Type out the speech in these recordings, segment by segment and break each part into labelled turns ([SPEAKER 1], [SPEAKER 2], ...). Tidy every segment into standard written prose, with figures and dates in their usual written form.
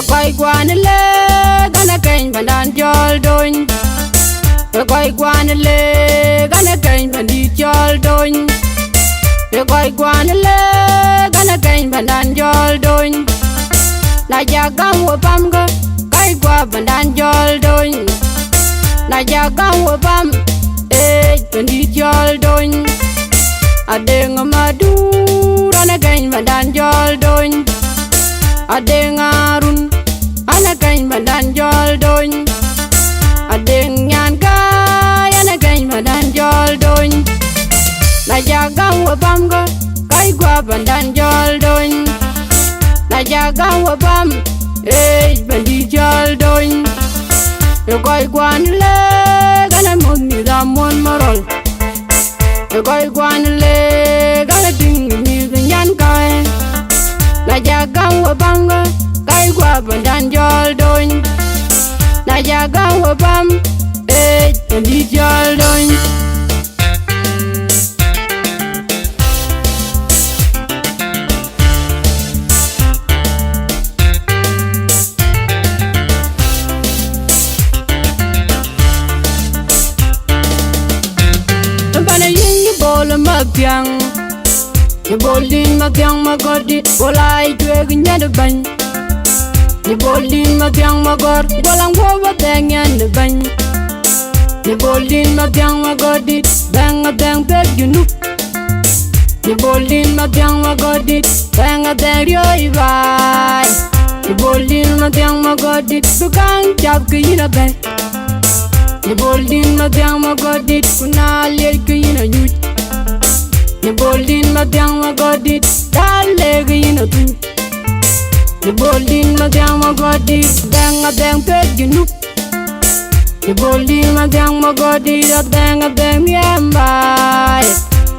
[SPEAKER 1] quay qua nó lê gana kênh bàn đàn chol đôi quay qua nó lê gana kênh bàn đi chol đôi quay qua nó lê gana kênh bàn đàn chol đôi là gia găng của băm cơ quay qua bàn đàn chol đôi là gia găng của băm bàn đi chol đôi ade ngama du gana kênh bàn đàn chol đôi ade ngarun ana kain badan jol doin ade nyan kay ana kain badan jol doin la jaga wa bam go kai gwa badan jol doin la jaga wa bam bandi jol doin yo kai kwan le gana mon ni da mon marol yo kai kwan le gana ting ni nyan kay la jaga wa bam go kai qua bandan jol doin na jaga wa bam bandi jol doin bana yin bol ma pyang ni bolin ma pyang ma godi bolai tweg nyad ban ni bolin ma pyang ma gor golang wo tengen ne ban ni bolin ma pyang ma godi bang pe ginu ni bolin ma pyang ma godi bang ryo vai ni bolin ma pyang ma godi dukan chap kina bay ni bolin ma pyang ma godi kuna ler kina nyut ni bolin ma pyang ma godi dale kina tu ni bolin ma pyang ma godi bang pe ginu ni bolin ma pyang ma godi bang yamba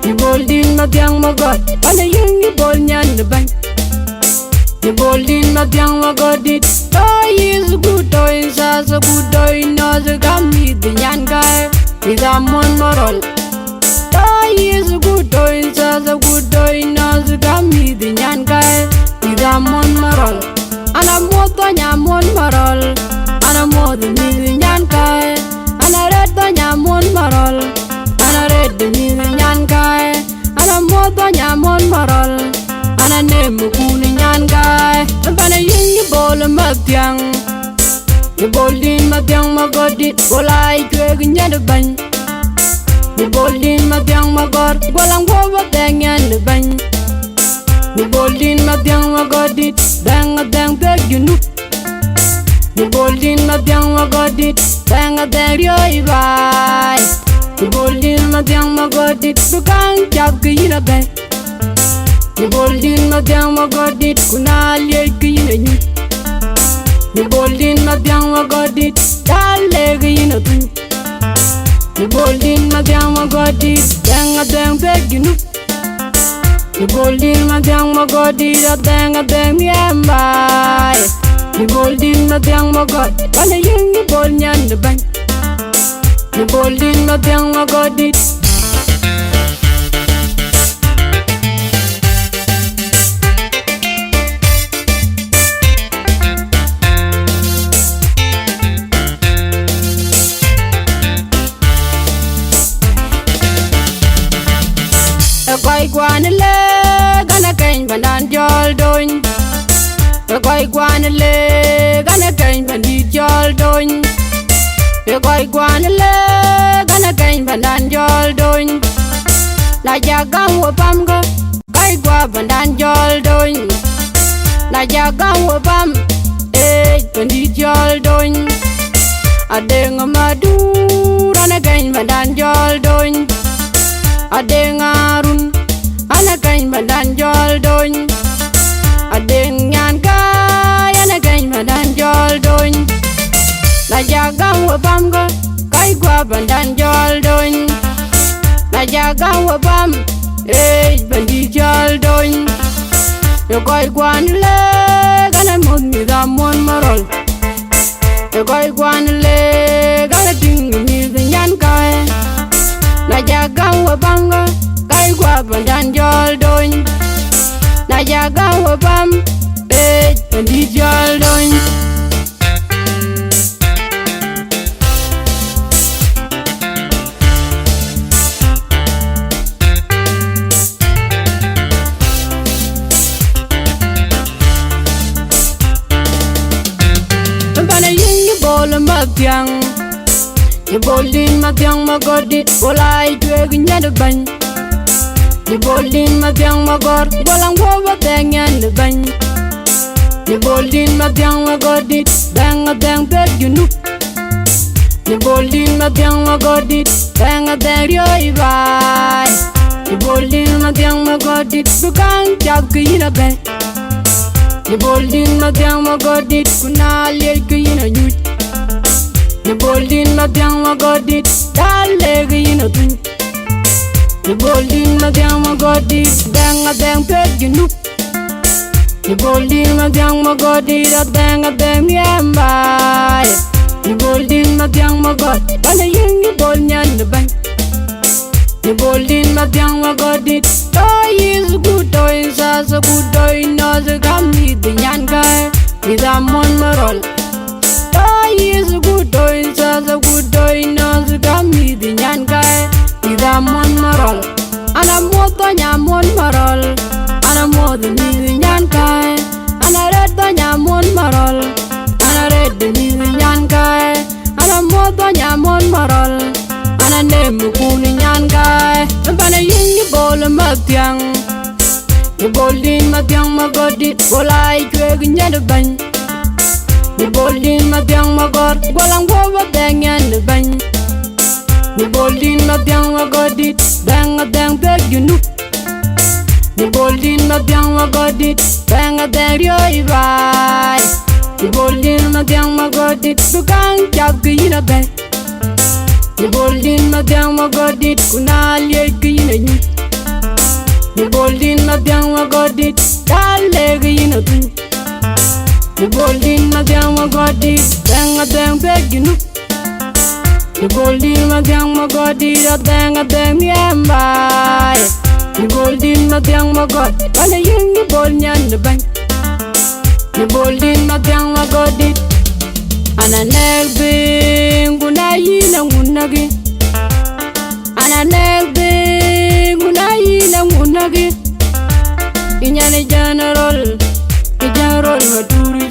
[SPEAKER 1] ni bolin ma pyang ma godi ana yin ni bol nyan de ban ni bolin ma pyang ma godi to is good to is as good to no the gami de nyan kai ni da mon morol to is good to is as good to no the gami de nyan kai ni da mon morol ana mo to nya mon morol ana mo de ni nyan kai ana red to nya mon morol ana red de ni nyan kai ana mo to nya mon morol ana ne mu kun nyan kai bana yin ni bol ma pyang ni bolin ma pyang ma godi bolai tweg nyad ban ni bolin ma pyang ma gor golang wo tengen ban ni bolin ma pyang ma godi bang pe ginu ni bolin ma pyang ma godi bang ryo vai ni bolin ma pyang ma godi dukan chap kina bay ni bolin ma pyang ma godi kuna ler kina nyut ni bolin ma pyang ma godi dale kina tu ni bolin ma pyang ma godi bang pe ginu ni bolin ma pyang ma godi bang yamba ni bolin ma pyang ma godi bana yin ni bol nyan de ban ni bolin ma pyang ma godi quay qua nó lê gana kênh bàn đàn chol đôi quay qua nó lê gana kênh bàn đi chol đôi quay qua nó lê gana kênh bàn đàn chol đôi là gia găng của băm cơ quay qua bàn đàn chol đôi là gia găng của băm bàn đi chol đôi ade ngama du gana kênh bàn đàn chol đôi ade ngarun ana kain badan jol doin ade nyan kay ana kain badan jol doin la jaga wa bam go kai gwa badan jol doin la jaga wa bam bandi jol doin yo kai kwan le gana mon ni da mon marol yo kai kwan le gana ting ni nyan kay la jaga wa bam go kai gwa badan jol doin na jaga wa bam Hey, and did y'all doing? Matiang, you boldin matiang magodi, bolai tueg nyad bany. You boldin matiang magor, bolang boba tengan bany. You boldin matiang magodi, bang a bang bed you know. You boldin matiang magodi, bang a bang yo ibai. You boldin matiang magodi, bukang jab kina bang. You boldin matiang magodi, kuna liel kina nyut. You boldin matiang magodi, daleg you twin. You boldin matiang magodi, bang a bang peg you know. You boldin matiang magodi, that bang a bang yamba. You boldin matiang magodi, bala yung you bold nyan the bang. You boldin matiang magodi, toy is good, toy is as a good toy, no the gum with the yan guy, with a mon marol. Is a good toy, says a good toy, knows the gummy, the yan guy, with a mon moral. And a more than a mon moral, and a more than the yan guy, and a red than a mon moral, and a red the yan guy, and a more than a mon moral, and a name of yan guy, and by a young ball of Matiang. You boldin Matiang Magodi, well, I drag in the bank. You boldin matiang magor, walang boba tengan the bany. You boldin matiang magodi, bang a dang beg you know. You boldin matiang magodi, bang a dang yo ibai. You boldin matiang magodi, bukang jab kina bang. You boldin matiang magodi, kuna liel kina nyut. You boldin matiang magodi, daleg you twin. You boldin matiang magodi, bang a bang beg you know. You boldin matiang magodi, that bang a bang yamba. You boldin matiang magodi, bala yung you bold nyan the bang. You boldin matiang magodi, ana negbing guna yinang gunagi. Ana negbing guna yinang gunagi. Inyane general maturi.